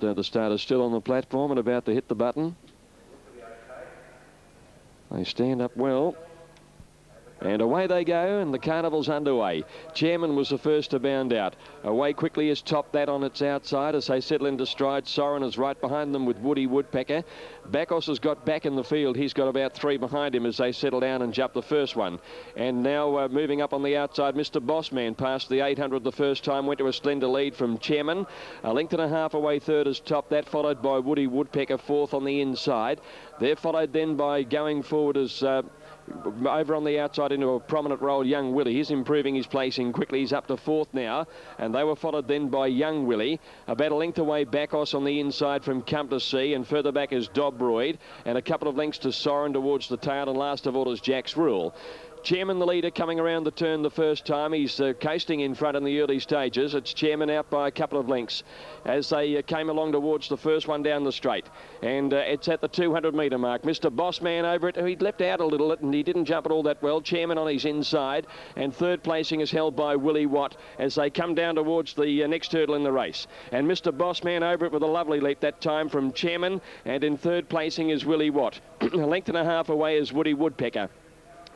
The starter's still on the platform and about to hit the button. They stand up well. And away they go, and the carnival's underway. Chairman was the first to bound out. Away quickly is Top That on its outside as they settle into stride. Soren is right behind them with Woody Woodpecker. Bacchus has got back in the field. He's got about 3 behind him as they settle down and jump the first one. And now moving up on the outside, Mr. Bossman passed the 800 the first time, went to a slender lead from Chairman. A length and a half away third is Top That, followed by Woody Woodpecker fourth on the inside. They're followed then by going forward as... over on the outside into a prominent role, Young Willie. He's improving his placing quickly. He's up to fourth now, and they were followed then by Young Willie. About a length away, Bacchus on the inside from Come to See, and further back is Dobroyd, and a couple of lengths to Soren towards the tail, and last of all is Jack's Rule. Chairman, the leader, coming around the turn the first time. He's coasting in front in the early stages. It's Chairman out by a couple of lengths as they came along towards the first one down the straight. And it's at the 200-metre mark. Mr. Bossman over it. He'd left out a little and he didn't jump it all that well. Chairman on his inside. And third placing is held by Willie Watt as they come down towards the next hurdle in the race. And Mr. Bossman over it with a lovely leap that time from Chairman. And in third placing is Willie Watt. A length and a half away is Woody Woodpecker.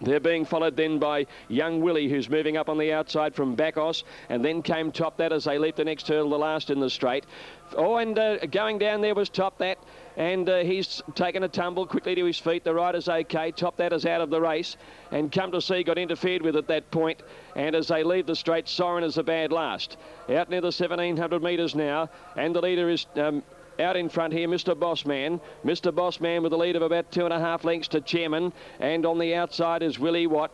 They're being followed then by Young Willie, who's moving up on the outside from Bacchus, and then came Top That as they leap the next hurdle, the last in the straight. Oh, and going down there was Top That, and he's taken a tumble quickly to his feet. The rider's okay. Top That is out of the race, and Come to See got interfered with at that point, and as they leave the straight, Soren is a bad last. Out near the 1,700 metres now, and the leader is... out in front here, Mr. Bossman. Mr. Bossman with a lead of about 2.5 lengths to Chairman. And on the outside is Willie Watt.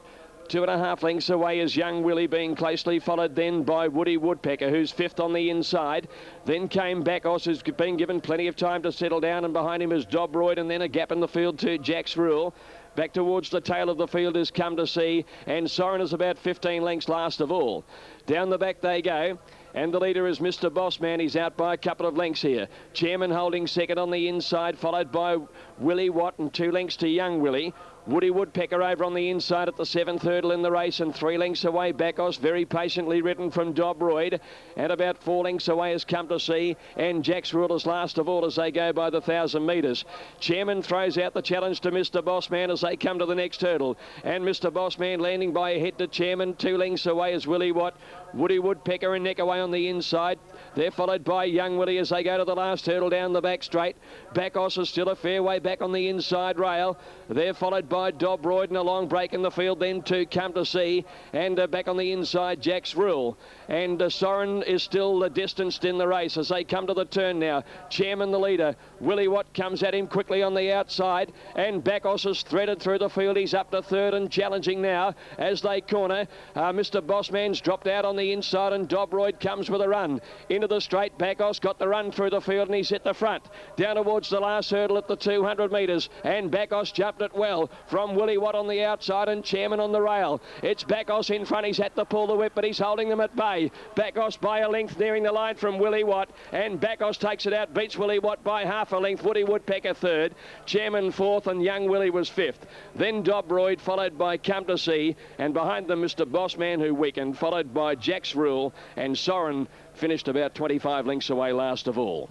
2.5 lengths away is Young Willie, being closely followed then by Woody Woodpecker, who's fifth on the inside. Then came Bacchus, who's been given plenty of time to settle down, and behind him is Dobroyd, and then a gap in the field to Jack's Rule. Back towards the tail of the field is Come to See, and Soren is about 15 lengths last of all. Down the back they go. And the leader is Mr. Bossman. He's out by a couple of lengths here. Chairman holding second on the inside, followed by Willie Watt and 2 lengths to Young Willie. Woody Woodpecker over on the inside at the 7th hurdle in the race, and 3 lengths away Bacchus, very patiently ridden from Dobroyd. And about 4 lengths away has Come to See, and Jack's Rule is last of all as they go by the 1,000 metres. Chairman throws out the challenge to Mr. Bossman as they come to the next hurdle. And Mr. Bossman landing by a head to Chairman. 2 lengths away is Willie Watt. Woody Woodpecker and neck away on the inside. They're followed by Young Willie as they go to the last hurdle down the back straight. Bacchus is still a fair way back on the inside rail. They're followed by Dobroyd and a long break in the field then to Come to See. And back on the inside, Jack's Rule. And Soren is still distanced in the race as they come to the turn now. Chairman the leader. Willie Watt comes at him quickly on the outside. And Bacchus is threaded through the field. He's up to third and challenging now as they corner. Mr. Bossman's dropped out on the inside, and Dobroyd comes with a run. Into the straight, Bacchus got the run through the field, and he's at the front. Down towards the last hurdle at the 200 metres. And Bacchus jumped it well from Willie Watt on the outside and Chairman on the rail. It's Bacchus in front. He's had to pull the whip, but he's holding them at bay. Bacchus by a length nearing the line from Willie Watt, and Bacchus takes it out, beats Willie Watt by half a length. Woody Woodpecker third, Chairman fourth, and Young Willie was fifth. Then Dobroyd followed by Come to See, and behind them Mr. Bossman, who weakened, followed by Jack's Rule, and Soren finished about 25 lengths away last of all.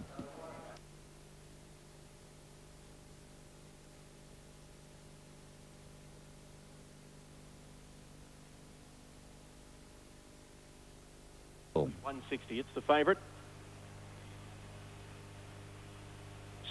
$160, it's the favourite.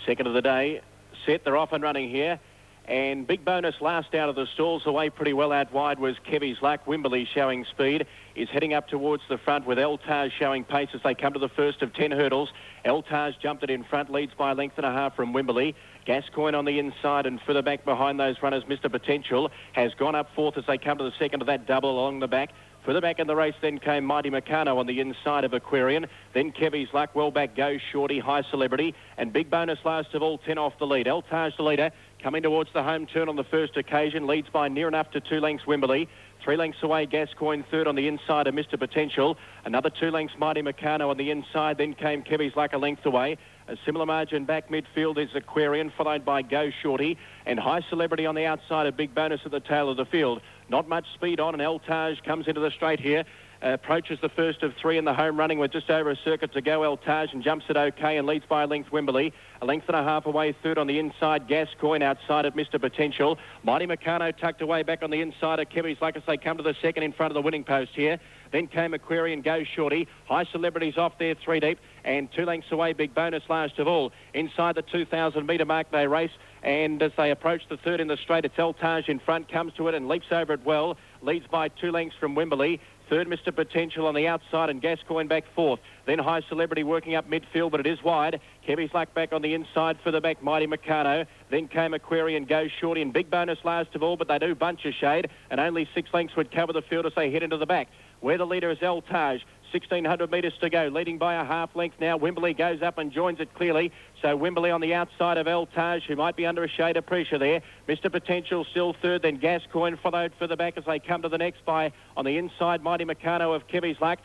Second of the day, set, they're off and running here. And big bonus last out of the stalls, away pretty well out wide was Kevy's Luck. Wimberley showing speed, is heading up towards the front with El Taj showing pace as they come to the first of 10 hurdles. El Taj jumped it in front, leads by a length and a half from Wimberley. Gascoigne on the inside, and further back behind those runners, Mr. Potential has gone up fourth as they come to the second of that double along the back. Further back in the race then came Mighty Meccano on the inside of Aquarian. Then Kevy's Luck, well back goes Shorty, High Celebrity. And big bonus last of all, 10 off the lead. El Taj the leader, coming towards the home turn on the first occasion. Leads by near enough to 2 lengths Wimberley. 3 lengths away, Gascoigne third on the inside of Mr. Potential. Another 2 lengths, Mighty Meccano on the inside. Then came Kevy's Luck a length away. A similar margin back midfield is Aquarian, followed by Go Shorty. And High Celebrity on the outside, a big bonus at the tail of the field. Not much speed on, and El Taj comes into the straight here. approaches the first of three in the home running with just over a circuit to go. El Taj and jumps it okay and leads by a length Wimberley. A length and a half away third on the inside. Gascoigne outside of Mr. Potential. Mighty Meccano tucked away back on the inside of Kevy's Luck as they come to the second in front of the winning post here. Then came Aquarian Go Shorty. High Celebrities off there 3 deep and 2 lengths away. Big Bonus last of all. Inside the 2,000 metre mark they race, and as they approach the third in the straight, it's El Taj in front, comes to it and leaps over it well. Leads by 2 lengths from Wimberley. Third, Mr. Potential on the outside and Gascoigne back fourth. Then High Celebrity working up midfield, but it is wide. Kevy's Luck back on the inside for the back, Mighty Meccano. Then came Aquarian Go Shorty and Big Bonus last of all, but they do bunch a shade, and only 6 lengths would cover the field as they head into the back. Where the leader is El Taj. 1,600 metres to go, leading by a half length now. Wimberley goes up and joins it clearly. So Wimberley on the outside of El Taj, who might be under a shade of pressure there. Mr. Potential still third, then Gascoigne followed further back as they come to the next by on the inside, Mighty Meccano of Kevy's Luck.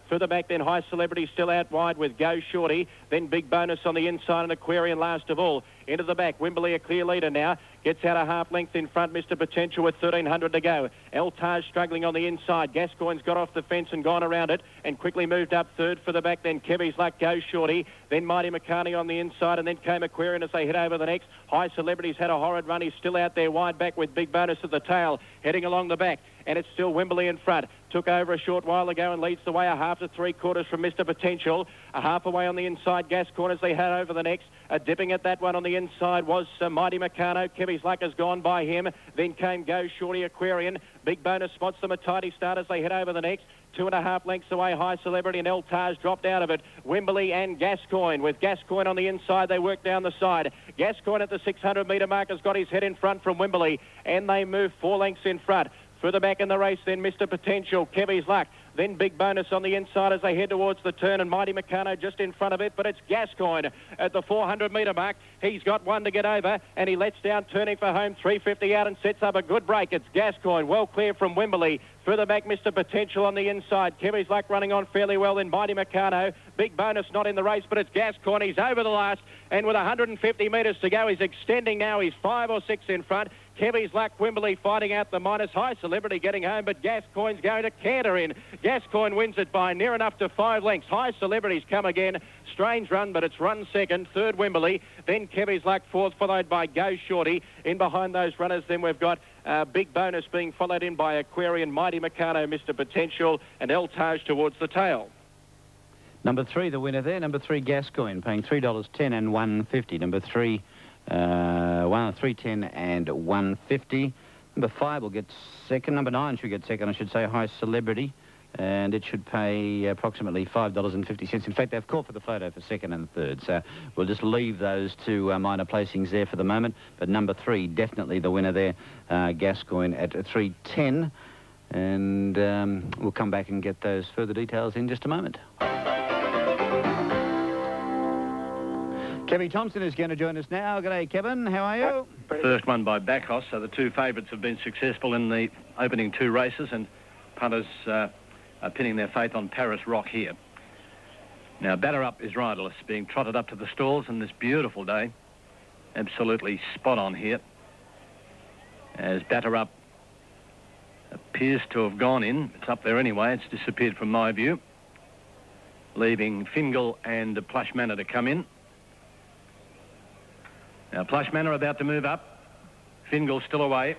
Further back then High Celebrity still out wide with Go Shorty. Then Big Bonus on the inside and Aquarian last of all. Into the back, Wimberley a clear leader now. Gets out a half length in front, Mr. Potential with 1,300 to go. El Taj struggling on the inside. Gascoigne's got off the fence and gone around it and quickly moved up third for the back. Then Kevy's Luck, Go Shorty. Then Mighty Meccano on the inside, and then came Aquarian as they head over the next. High Celebrity's had a horrid run. He's still out there wide back with Big Bonus at the tail, heading along the back. And it's still Wimberley in front. Took over a short while ago and leads the way a half to 3/4 from Mr. Potential. A half away on the inside, Gascoigne as they head over the next. Dipping at that one on the inside was Mighty Meccano. Kevy's Luck has gone by him. Then came Go Shorty, Aquarian. Big Bonus spots them a tidy start as they head over the next. 2.5 lengths away, High Celebrity and El Taj dropped out of it. Wimberley and Gascoigne. With Gascoigne on the inside, they work down the side. Gascoigne at the 600 metre mark has got his head in front from Wimberley, and they move 4 lengths in front. Further back in the race, then Mr. Potential, Kevy's Luck. Then Big Bonus on the inside as they head towards the turn, and Mighty Meccano just in front of it, but it's Gascoigne at the 400 metre mark. He's got one to get over, and he lets down, turning for home, 350 out and sets up a good break. It's Gascoigne, well clear from Wimberley. Further back, Mr. Potential on the inside. Kevy's Luck running on fairly well, then Mighty Meccano. Big Bonus not in the race, but it's Gascoigne. He's over the last, and with 150 metres to go, he's extending now. He's 5 or 6 in front. Kevy's Luck, Wimberley fighting out the minus. High Celebrity getting home, but Gascoigne's going to canter in. Gascoigne wins it by near enough to 5 lengths. High Celebrity's come again. Strange run, but it's run second. Third, Wimberley. Then Kevy's Luck fourth, followed by Go Shorty. In behind those runners, then we've got Big Bonus being followed in by Aquarian, Mighty Meccano, Mr. Potential, and El Taj towards the tail. Number 3, the winner there. Number 3, Gascoigne, paying $3.10 and $1.50. Number 3, 3.10 and $1.50. Number 5 will get second. Number 9 should get second, I should say, High Celebrity. And it should pay approximately $5.50. In fact, they've called for the photo for second and third. So we'll just leave those 2 minor placings there for the moment. But number 3, definitely the winner there, Gascoigne at 3.10. And we'll come back and get those further details in just a moment. Kevin Thompson is going to join us now. G'day, Kevin. How are you? First one by Bacchus, so the 2 favourites have been successful in the opening 2 races, and punters are pinning their faith on Paris Rock here. Now, Batter Up is riderless, being trotted up to the stalls on this beautiful day. Absolutely spot on here. As Batter Up appears to have gone in. It's up there anyway. It's disappeared from my view, leaving Fingal and Plush Manor to come in. Now, Plush Manor about to move up. Fingal still away.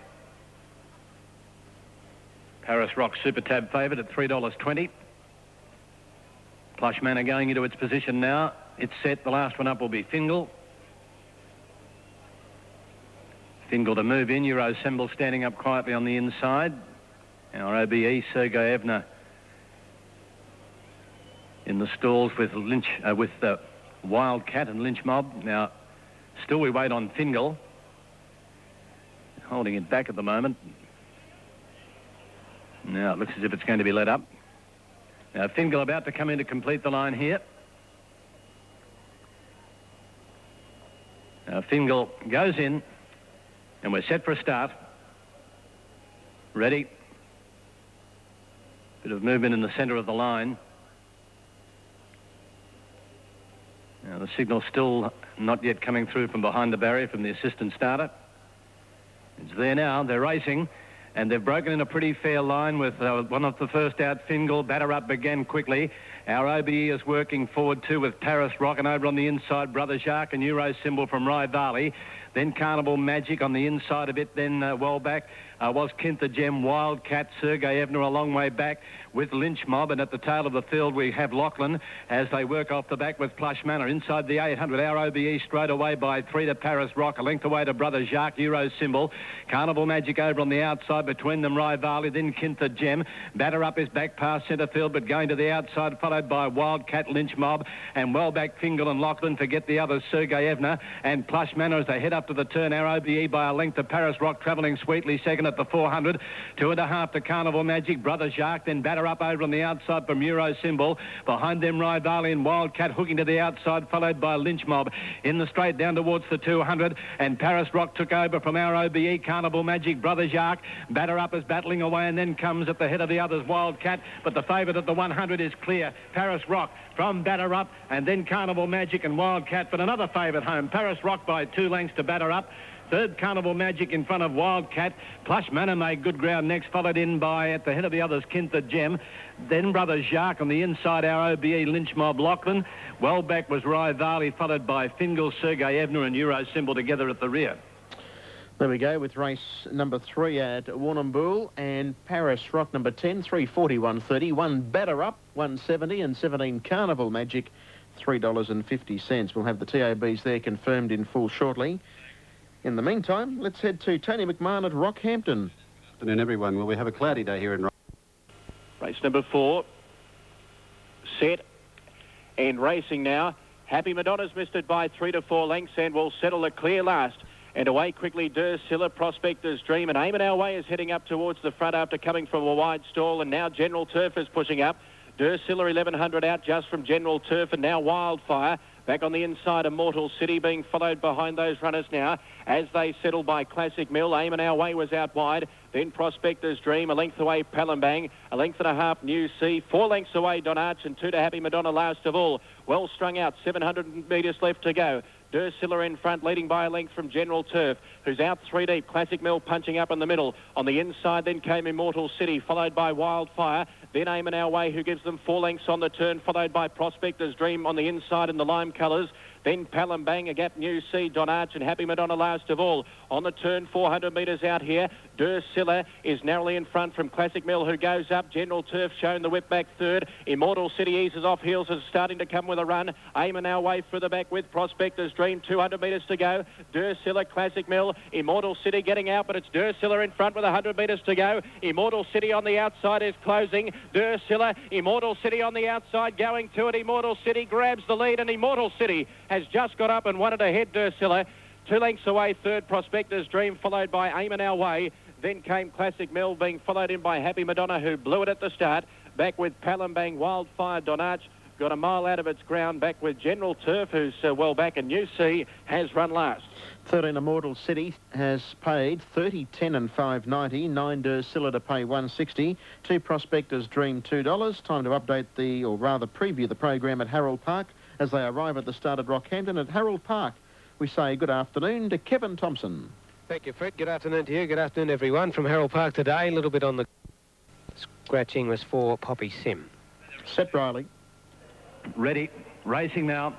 Paris Rock Super Tab favourite at $3.20. Plush Manor going into its position now. It's set. The last one up will be Fingal. Fingal to move in. Euro Semble standing up quietly on the inside. Our OBE, Sergei Evner, in the stalls with Wildcat and Lynch Mob. Now, still we wait on Fingal. Holding it back at the moment. Now it looks as if it's going to be let up. Now Fingal about to come in to complete the line here. Now Fingal goes in, and we're set for a start. Ready. Bit of movement in the centre of the line. Now the signal still not yet coming through from behind the barrier from the assistant starter. It's there now. They're racing. And they've broken in a pretty fair line with one of the first out, Fingal. Batter up began quickly. Our OBE is working forward too with Paris Rock, and over on the inside, Brother Jacques and Euro Symbol from Brierly. Then Carnival Magic on the inside of it. Then well back was Kintha Gem, Wildcat, Sergei Evner a long way back with Lynch Mob. And at the tail of the field, we have Lachlan as they work off the back with Plush Manor. Inside the 800, our OBE straight away by 3 to Paris Rock. A length away to Brother Jacques, Euro Symbol. Carnival Magic over on the outside between them, Brierly. Then Kintha Gem. Batter up is back past centre field, but going to the outside, followed by Wildcat, Lynch Mob. And well back, Fingal and Lachlan. Forget the others, Sergei Evner and Plush Manor as they head up to the turn. Our OBE by a length of Paris Rock, travelling sweetly second at the 400. 2.5 to Carnival Magic, Brother Jacques. Then batter up over on the outside from Euro Symbol. Behind them, Brierly and Wildcat hooking to the outside, followed by Lynch Mob. In the straight down towards the 200. And Paris Rock took over from our OBE, Carnival Magic, Brother Jacques. Batter up is battling away, and then comes at the head of the others, Wildcat. But the favourite at the 100 is clear. Paris Rock from Batter Up, and then Carnival Magic and Wildcat. But another favourite home, Paris Rock by 2 lengths to Batter Up. Third, Carnival Magic in front of Wildcat. Plush Manor made good ground next, followed in by, at the head of the others, Kintha Gem. Then Brother Jacques on the inside, our OBE, Lynch Mob, Lachlan. Well back was Brierly, followed by Fingal, Sergei Evner and Euro Symbol together at the rear. There we go with race number 3 at Warrnambool, and Paris Rock number 10, 340, 130. 1 Batter Up, 170, and 17 Carnival Magic, $3.50. We'll have the TABs there confirmed in full shortly. In the meantime, let's head to Tony McMahon at Rockhampton. Good afternoon, everyone. Well, we have a cloudy day here in Rockhampton. Race number 4. Set and racing now. Happy Madonna's missed it by 3 to 4 lengths and will settle a clear last. And away quickly, Dursilla, Prospector's Dream. And Aim in Our Way is heading up towards the front after coming from a wide stall. And now General Turf is pushing up. Dursilla 1100 out just from General Turf, and now Wildfire. Back on the inside, Immortal City being followed behind those runners now as they settle by Classic Mill. Aim in Our Way was out wide. Then Prospector's Dream, a length away Palembang, a length and a half New Sea, 4 lengths away Don Arch, and 2 to Happy Madonna last of all. Well strung out, 700 metres left to go. Dursilla in front, leading by a length from General Turf, who's out 3 deep. Classic Mill punching up in the middle. On the inside then came Immortal City, followed by Wildfire. Then Aim in Our Way, who gives them 4 lengths on the turn, followed by Prospector's Dream on the inside in the lime colours. Then Palembang, a gap New Sea, Don Arch and Happy Madonna last of all. On the turn, 400 metres out here. Dursilla is narrowly in front from Classic Mill, who goes up. General Turf showing the whip back third. Immortal City eases off heels, is starting to come with a run. Aim in Our Way further back with Prospector's Dream, 200 metres to go. Dursilla, Classic Mill, Immortal City getting out, but it's Dursilla in front with 100 metres to go. Immortal City on the outside is closing. Dursilla, Immortal City on the outside going to it. Immortal City grabs the lead, and Immortal City has just got up and wanted to head Dursilla. 2 lengths away, third Prospector's Dream, followed by Aim in Our Way. Then came Classic Mill, being followed in by Happy Madonna, who blew it at the start. Back with Palembang, Wildfire, Don Arch. Got a mile out of its ground. Back with General Turf, who's well back, and New Sea has run last. 13 Immortal City has paid 30, 10 and 5.90. 9 Dursilla to pay 1.60. 2 Prospector's Dream $2. Time to update or rather preview the program at Harold Park as they arrive at the start at Rockhampton. At Harold Park, we say good afternoon to Kevin Thompson. Thank you, Fred. Good afternoon to you. Good afternoon, everyone. From Harold Park today, a little bit on the scratching was for Poppy Sim. Set Brierly. Ready, racing now.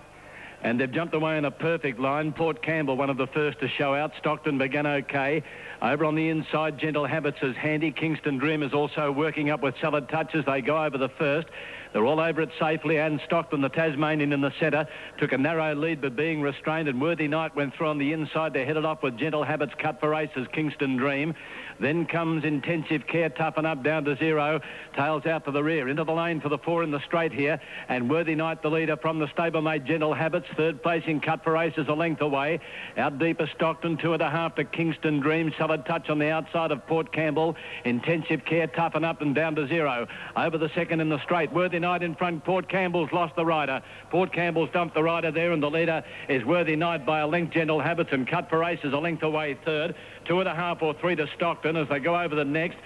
And they've jumped away in a perfect line. Port Campbell, one of the first to show out. Stockton began okay. Over on the inside, Gentle Habits is handy. Kingston Dream is also working up with solid touches. They go over the first. They're all over it safely, and Stockton, the Tasmanian in the centre, took a narrow lead but being restrained, and Worthy Knight went through on the inside. They headed off with Gentle Habits, Cut for Races, Kingston Dream. Then comes Intensive Care, Toughen Up, down to 0. Tails out to the rear, into the lane for the 4 in the straight here, and Worthy Knight, the leader from the stablemate Gentle Habits. Third placing Cut for Races, a length away. Out deeper Stockton, 2.5 to Kingston Dream. Solid touch on the outside of Port Campbell. Intensive Care, Toughen Up, and down to 0. Over the second in the straight, Worthy Worthy Night in front. Port Campbell's lost the rider. Port Campbell's dumped the rider there, and the leader is Worthy Night by a length. Gentle Habits and Cut for Aces a length away third. 2.5 or 3 to Stockton as they go over the next.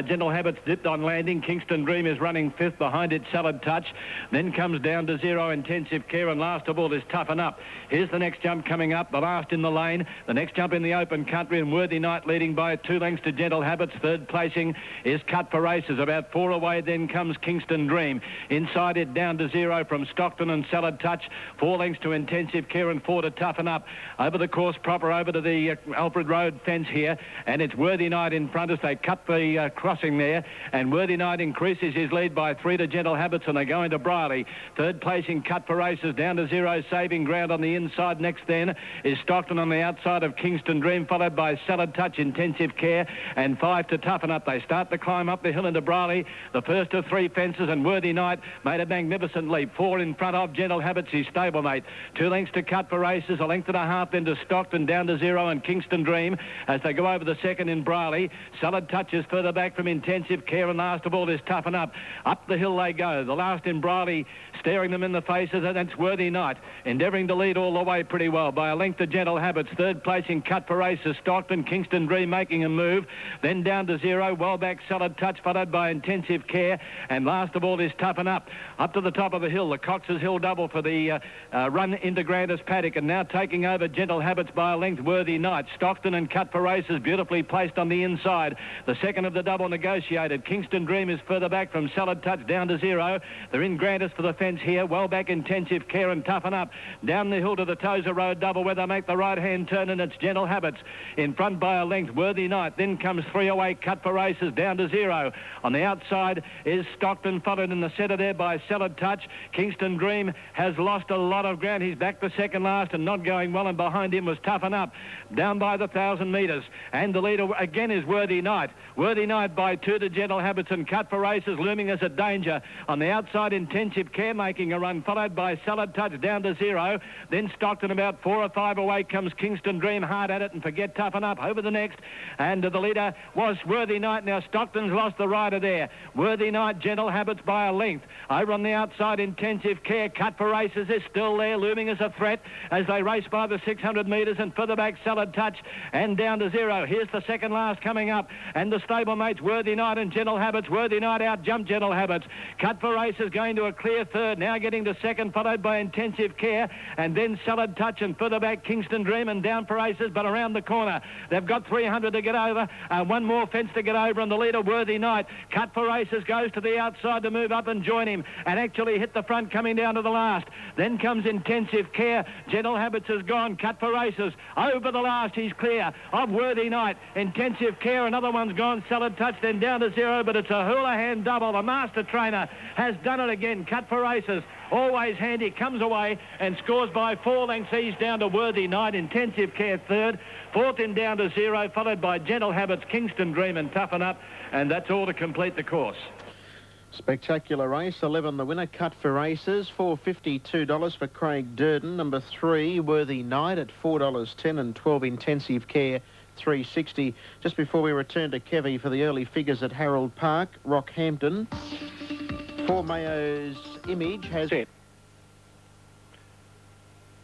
Gentle Habits dipped on landing. Kingston Dream is running fifth. Behind it, Salad Touch. Then comes Down to Zero, Intensive Care, and last of all is Toughen Up. Here's the next jump coming up, the last in the lane. The next jump in the open country, and Worthy Night leading by 2 lengths to Gentle Habits. Third placing is Cut for Races. About 4 away, then comes Kingston Dream. Inside it, Down to Zero from Stockton and Salad Touch. 4 lengths to Intensive Care and 4 to Toughen Up. Over the course proper, over to the Alfred Road fence here, and it's Worthy Night in front as they cut the crossing there, and Worthy Night increases his lead by 3 to Gentle Habits, and they go into Brierly. Third placing Cut for Races. Down to Zero, saving ground on the inside. Next then is Stockton on the outside of Kingston Dream, followed by Salad Touch, Intensive Care, and 5 to Toughen Up. They start to climb up the hill into Brierly, the first of 3 fences, and Worthy Night made a magnificent leap. 4 in front of Gentle Habits, his stablemate. 2 lengths to Cut for Races, a length and a half then to Stockton, Down to Zero, and Kingston Dream as they go over the second in Brierly. Salad Touch is further back from Intensive Care, and last of all is Toughen Up. Up the hill they go. The last in Brierly staring them in the faces, and that's Worthy Night, endeavouring to lead all the way pretty well by a length to Gentle Habits. Third placing Cut for Races, Stockton, Kingston Dream making a move. Then Down to Zero, well back Salad Touch, followed by Intensive Care, and last of all is Toughen Up. Up to the top of the hill, the Cox's Hill double for the run into Grandis Paddock, and now taking over Gentle Habits by a length, Worthy Night. Stockton and Cut for Races beautifully placed on the inside. The second of the double negotiated. Kingston Dream is further back from Salad Touch, Down to Zero. They're in Grandis for the fence here. Well back Intensive Care and Toughen Up. Down the hill to the Tozer Road double where they make the right-hand turn, and it's Gentle Habits in front by a length, Worthy Night. Then comes 3 away, Cut for Races, Down to Zero. On the outside is Stockton, followed in the centre there by Salad Touch. Kingston Dream has lost a lot of ground. He's back to second last and not going well, and behind him was Toughen Up. Down by the 1,000 metres. And the leader again is Worthy Night. Worthy Night by 2 to Gentle Habits and Cut for Races, looming as a danger. On the outside, Intensive Care making a run, followed by Salad Touch, Down to Zero. Then Stockton about 4 or 5 away comes Kingston Dream, hard at it, and forget Toughen Up over the next. And the leader was Worthy Night. Now Stockton's lost the rider there. Worthy Night, Gentle Habits by a length. Over on the outside, Intensive Care, Cut for Races is still there, looming as a threat as they race by the 600 metres, and further back Salad Touch and Down to Zero. Here's the second last coming up, and the stablemates Worthy Night and Gentle Habits. Worthy Night out jump Gentle Habits. Cut for Races going to a clear third, now getting to second, followed by Intensive Care, and then Salad Touch, and further back Kingston Dream and Down for Races, but around the corner they've got 300 to get over, one more fence to get over, and the leader Worthy Night. Cut for Races goes to the outside to move up and join him, and actually hit the front coming down to the last. Then comes Intensive Care. Gentle Habits has gone. Cut for Races over the last, he's clear of Worthy Night. Intensive Care, another one's gone. Salad Touch, then Down to Zero, but it's a hula hand double. The master trainer has done it again. Cut for Races, always handy, comes away and scores by 4 lengths. He's down to Worthy Night. Intensive Care third, fourth in Down to Zero, followed by Gentle Habits, Kingston Dream and Toughen Up, and that's all to complete the course. Spectacular race. 11 the winner, Cut for Races, $452 for Craig Durden. Number 3, Worthy Night at $4.10, and 12 Intensive Care, $3.60. Just before we return to Kevy for the early figures at Harold Park, Rockhampton, 4 Mayo's Image has... Set.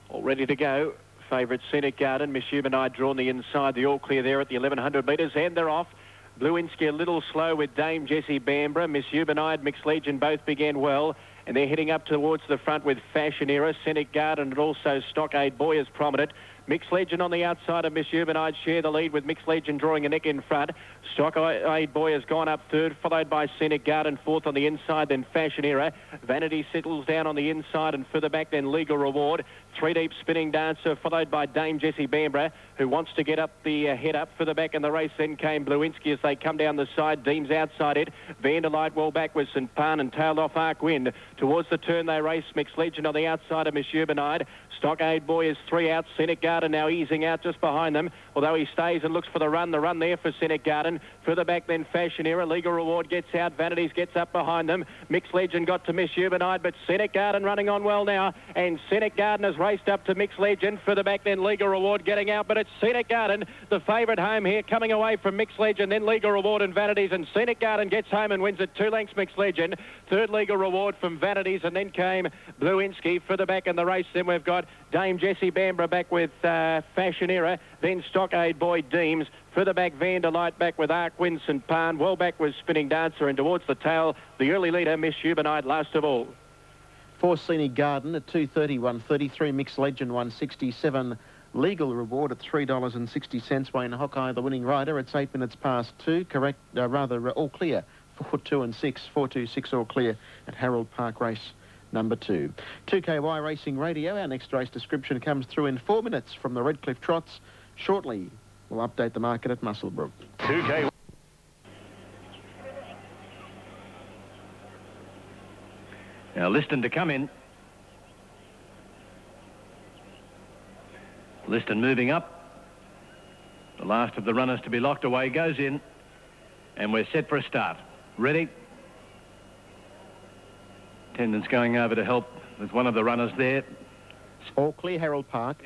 All ready to go. Favourite Scenic Garden, Miss Humanite drawn the inside, the all clear there at the 1,100 metres, and they're off. Bluinsky a little slow with Dame Jessie Bambra. Miss Humanite, Mixed Legion both began well, and they're heading up towards the front with Fashion Era, Scenic Garden, and also Stockade Boy is prominent. Mixed Legion on the outside of Miss Humanite share the lead, with Mixed Legion drawing a neck in front. Stockade Boy has gone up third, followed by Scenic Garden fourth on the inside, then Fashion Era. Vanity settles down on the inside, and further back then Legal Reward. 3 deep Spinning Dancer, followed by Dame Jessie Bambra, who wants to get up the head up. Further back in the race then came Bluinsky as they come down the side. Deems outside it. Vanderlight well back with St. Pan and tailed off Arc Wind. Towards the turn they race. Mixed Legion on the outside of Miss Humanite. Stockade Boy is 3 out. Scenic Garden now easing out just behind them, although he stays and looks for the run. The run there for Scenic Garden. Further back then, Fashion Era. Legal Reward gets out. Vanities gets up behind them. Mixed Legend got to Miss Humanite, but Scenic Garden running on well now. And Scenic Garden has raced up to Mixed Legend. Further back then, Legal Reward getting out, but it's Scenic Garden, the favourite home here, coming away from Mixed Legend, then Legal Reward and Vanities, and Scenic Garden gets home and wins it 2 lengths Mixed Legend. Third Legal Reward from Vanities, and then came Bluinski. Further back in the race, then we've got Dame Jessie Bambra back with Fashion Era, then Stockade Boy Deems. Further back, Vanderlight back with Ark Winston Pan. Well back was Spinning Dancer, and towards the tail, the early leader, Miss Humanite, last of all. 4 Scenic Garden at 2.30, 1.33. Mixed Legend 1.67. Legal Reward at $3.60. Wayne Hawkeye, the winning rider. It's 8 minutes past 2. Correct, all clear. 4, 2 and 6. 4, 2, 6 all clear at Harold Park race number 2. 2KY Racing Radio. Our next race description comes through in 4 minutes from the Redcliffe Trots. Shortly, we'll update the market at Muswellbrook. 2K. Now Liston to come in. Liston moving up. The last of the runners to be locked away goes in. And we're set for a start. Ready. Attendants going over to help with one of the runners there. All clear, Harold Park.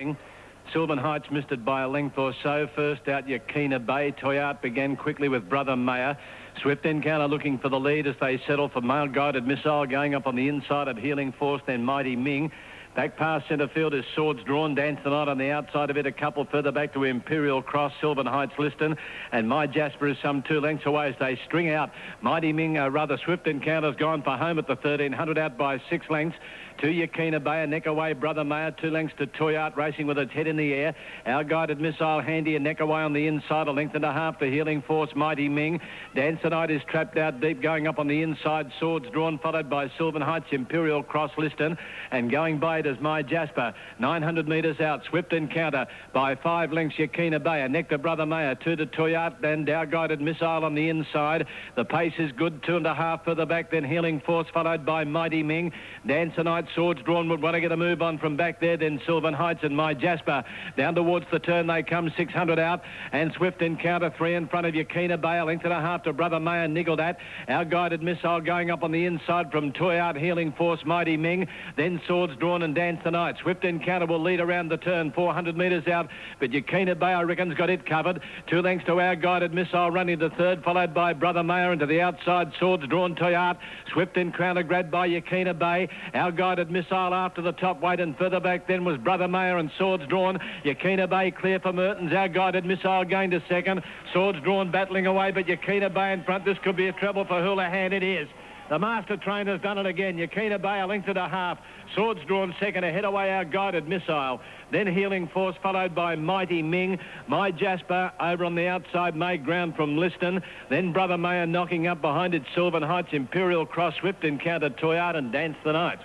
Sylvan Heights missed it by a length or so. First out, Yakina Bay. Toyart began quickly with Brother Mayer. Swift Encounter looking for the lead as they settle for Male Guided Missile going up on the inside of Healing Force, then Mighty Ming. Back past centre field is Swords Drawn. Dance the Night on the outside of it. A couple further back to Imperial Cross, Sylvan Heights, Liston. And My Jasper is some 2 lengths away as they string out. Mighty Ming, Swift Encounter's gone for home at the 1300, out by 6 lengths. To Yakina Bay, a neck away, Brother Mayer, 2 lengths to Toyart, racing with its head in the air. Our Guided Missile handy, a neck away on the inside, a length and a half to Healing Force, Mighty Ming. Dance the Night is trapped out deep, going up on the inside, Swords Drawn, followed by Sylvan Heights, Imperial Cross, Liston. And going by it is My Jasper, 900 metres out, Swift Encounter by 5 lengths, Yakina Bay, a neck to Brother Mayer, 2 to Toyart, and Our Guided Missile on the inside. The pace is good, 2.5 further back, then Healing Force, followed by Mighty Ming. Dance the Night, Swords Drawn would want to get a move on from back there, then Sylvan Heights and My Jasper. Down towards the turn they come, 600 out, and Swift Encounter 3 in front of Yakina Bay, a length and a half to Brother Mayer, niggled at. Our Guided Missile going up on the inside from Toyart, Healing Force, Mighty Ming, then Swords Drawn and Dance the Night. Swift Encounter will lead around the turn, 400 metres out, but Yakina Bay, I reckon's got it covered. 2 lengths to Our Guided Missile running the third, followed by Brother Mayer, and to the outside, Swords Drawn, Toyart. Swift Encounter grabbed by Yakina Bay. Our Guided Missile after the top weight, and further back then was Brother Mayer and Swords Drawn. Yakina Bay clear for Mertens. Our Guided Missile gained a second. Swords Drawn battling away, but Yakina Bay in front. This could be a trouble for Houlihan. It is. The master trainer's done it again. Yakina Bay, a length and a half. Swords Drawn second, ahead away Our Guided Missile. Then Healing Force, followed by Mighty Ming. My Jasper over on the outside made ground from Liston. Then Brother Mayer knocking up behind it. Sylvan Heights, Imperial Cross, Swift Encounter, Toyart and Dance the Night.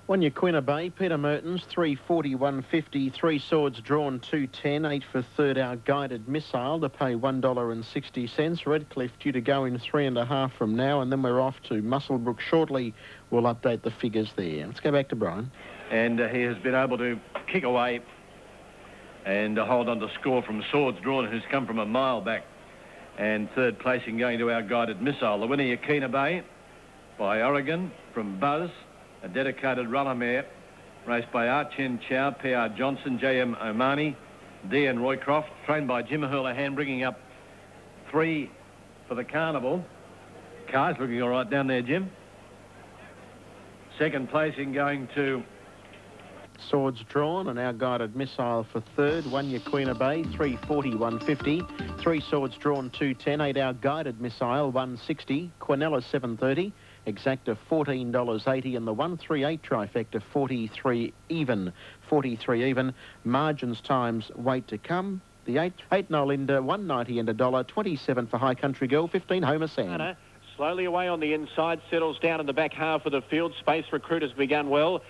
1 Yakina Bay, Peter Mertens, 3.40, 1.50, 3 Swords Drawn, 2.10, 8 for third, Our Guided Missile to pay $1.60. Redcliffe due to go in 3.5 from now, and then we're off to Muswellbrook shortly. We'll update the figures there. Let's go back to Brian. And he has been able to kick away and hold on to score from Swords Drawn, who's come from a mile back. And third placing going to Our Guided Missile. The winner, Yakina Bay, by Oregon from Buzz. A dedicated runner mare, raced by Archen Chow, P.R. Johnson, J.M. Omani, D.N. Roycroft, trained by Jim Houlihan, bringing up 3 for the carnival. Car's looking all right down there, Jim. Second placing going to Swords Drawn and Our Guided Missile for third. 1 Yakina Bay, 3.40, 1.50. 3 Swords Drawn, 2.10. 8 Our Guided Missile, 1.60. Quinella, 7.30. Exacta $14.80, and the 138 trifecta 43 even. 43 even. Margins times weight to come. The 8 Nolinda, 190 and $1.27 for High Country Girl, 15 Homer Sand. Slowly away on the inside, settles down in the back half of the field. Space Recruit has begun well.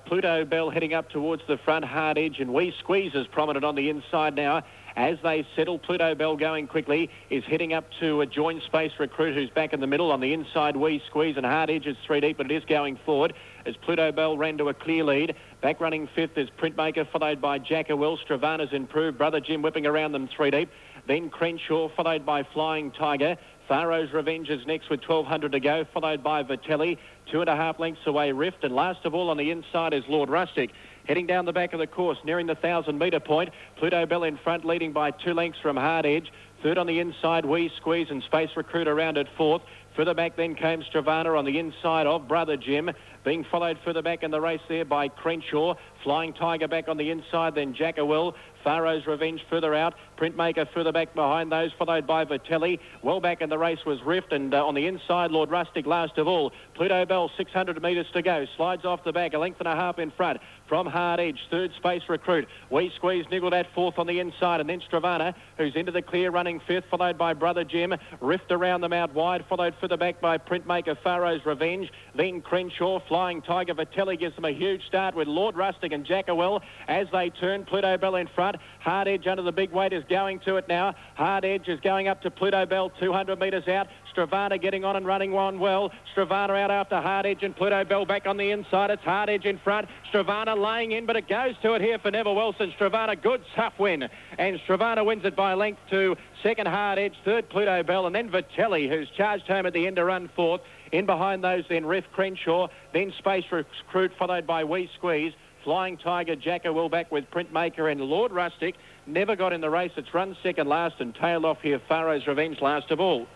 Pluto Bell heading up towards the front. Hard Edge and Wee Squeeze is prominent on the inside now. As they settle, Pluto Bell going quickly is heading up to a joint space recruit who's back in the middle. On the inside, Wee Squeeze and Hard Edge is 3 deep, but it is going forward as Pluto Bell ran to a clear lead. Back running fifth is Printmaker, followed by Jackawill. Stravana's improved. Brother Jim whipping around them 3 deep. Then Crenshaw, followed by Flying Tiger. Faro's Revenge is next with 1,200 to go, followed by Vitelli. 2.5 lengths away, Rift. And last of all on the inside is Lord Rustic. Heading down the back of the course, nearing the 1,000-metre point. Pluto Bell in front, leading by 2 lengths from Hard Edge. Third on the inside, Wee Squeeze and Space Recruit around at fourth. Further back then came Stravana on the inside of Brother Jim. Being followed further back in the race there by Crenshaw. Flying Tiger back on the inside, then Jackawill. Faro's Revenge further out. Printmaker further back behind those, followed by Vitelli. Well back in the race was Rift, and on the inside, Lord Rustic last of all. Pluto Bell, 600 metres to go. Slides off the back, 1.5 lengths in front. From Hard Edge, third Space Recruit. Wee Squeeze niggled at fourth on the inside, and then Stravana, who's into the clear, running fifth, followed by Brother Jim. Rift around them out wide, followed further back by Printmaker, Faro's Revenge. Then Crenshaw, Flying Tiger. Vitelli gives them a huge start with Lord Rustic and Jackawill. As they turn, Pluto Bell in front. Hard Edge under the big weight is going to it now. Hard Edge is going up to Pluto Bell, 200 metres out. Stravana getting on and running one well. Stravana out after Hard Edge and Pluto Bell back on the inside. It's Hard Edge in front. Stravana laying in, but it goes to it here for Neville Wilson. Stravana, good tough win. And Stravana wins it by a length to second Hard Edge, third Pluto Bell, and then Vitelli, who's charged home at the end to run fourth. In behind those then Riff, Crenshaw, then Space Recruit, followed by Wee Squeeze. Flying Tiger, Jackawill back with Printmaker, and Lord Rustic never got in the race. It's run second last and tailed off here. Faro's Revenge last of all.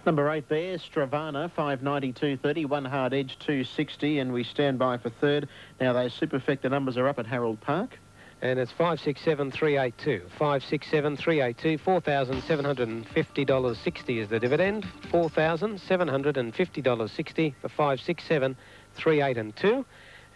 Number 8 there, Stravana, 592.30, 1 Hard Edge, 260, and we stand by for third. Now those superfecta numbers are up at Harold Park. And it's 567,382. 567,382. $4,750.60 is the dividend. $4,750.60 for 567,382.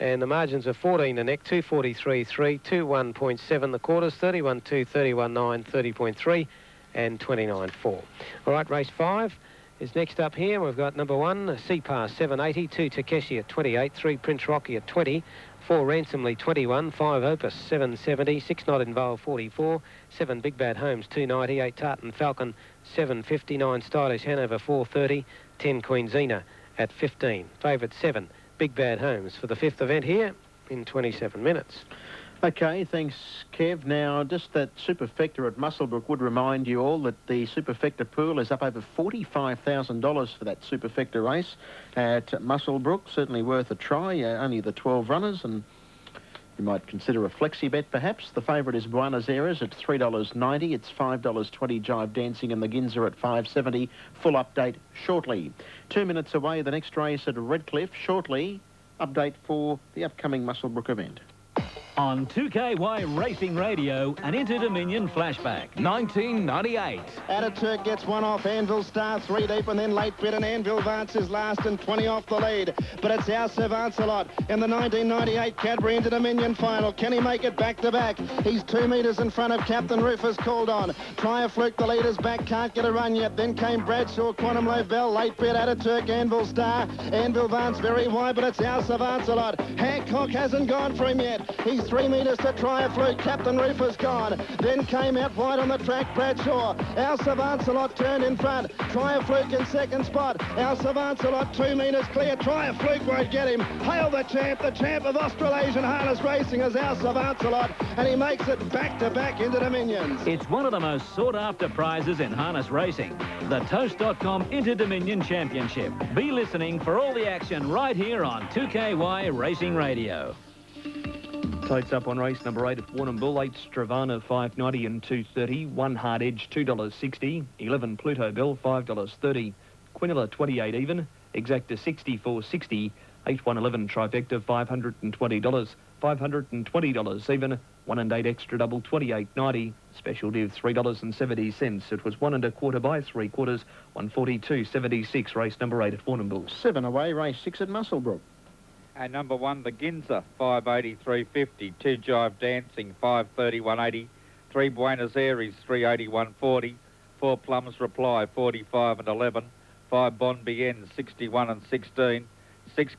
And the margins are 14 the neck, 243.3, 21.7 the quarters, 31.2, 31.9, 30.3, and 29.4. All right, race 5 is next up here. We've got number 1, C-Pass 780, 2 Takeshi at 28, 3 Prince Rocky at 20, 4 Ransomly 21, 5 Opus 770, 6 Not Involved 44, 7 Big Bad Homes 290, 8 Tartan Falcon 750, 9 Stylish Hanover 430, 10 Queen Xena at 15. Favourite 7 Big Bad Homes for the 5th event here in 27 minutes. OK, thanks, Kev. Now, just that superfecta at Muswellbrook would remind you all that the superfecta pool is up over $45,000 for that superfecta race at Muswellbrook. Certainly worth a try. Only the 12 runners, and you might consider a flexi bet, perhaps. The favourite is Buenos Aires at $3.90. It's $5.20 Jive Dancing, and the Ginza at $5.70. Full update shortly. 2 minutes away, the next race at Redcliffe. Shortly, update for the upcoming Muswellbrook event. On 2KY Racing Radio, an Inter-Dominion flashback, 1998. Ataturk gets one off Anvil Star, 3 deep, and then late bit, and Anvil Vance is last and 20 off the lead. But it's our Savancelot in the 1998 Cadbury Inter-Dominion final. Can he make it back to back? He's 2 metres in front of Captain Rufus, called on. Try a Fluke, the leader's back, can't get a run yet. Then came Bradshaw, Quantum Lobel, late bit, Ataturk, Anvil Star. Anvil Vance very wide, but it's our Savancelot. Hancock hasn't gone for him yet. He's 3 metres to try a Fluke. Captain Rufus gone. Then came out wide on the track, Bradshaw. Our Savancelot turned in front. Try a Fluke in second spot. Our Savancelot 2 metres clear. Try a Fluke won't get him. Hail the champ of Australasian harness racing is our Savancelot, and he makes it back to back into Dominions. It's one of the most sought-after prizes in harness racing, the Toast.com Inter-Dominion Championship. Be listening for all the action right here on 2KY Racing Radio. Totes up on race number 8 at Warrnambool. 8 Stravana, $5.90 and $2.30. 1 Hard Edge, $2.60. 11 Pluto Bell, $5.30. Quinilla, 28 even. Exacta, $64.60. 8 111 Trifecta, $520. $520 even. 1 and 8 extra double, $28.90. Special div, $3.70. It was 1 1/4 by 3/4. 142.76. Race number 8 at Warrnambool. 7 away, race 6 at Muswellbrook. And number 1, the Ginza, 583.50. 2 Jive Dancing, 531.80. 3 Buenos Aires, 381.40. 4 Plums Reply, 45 and 11. 5 Bon Bien, 61 and 16. 6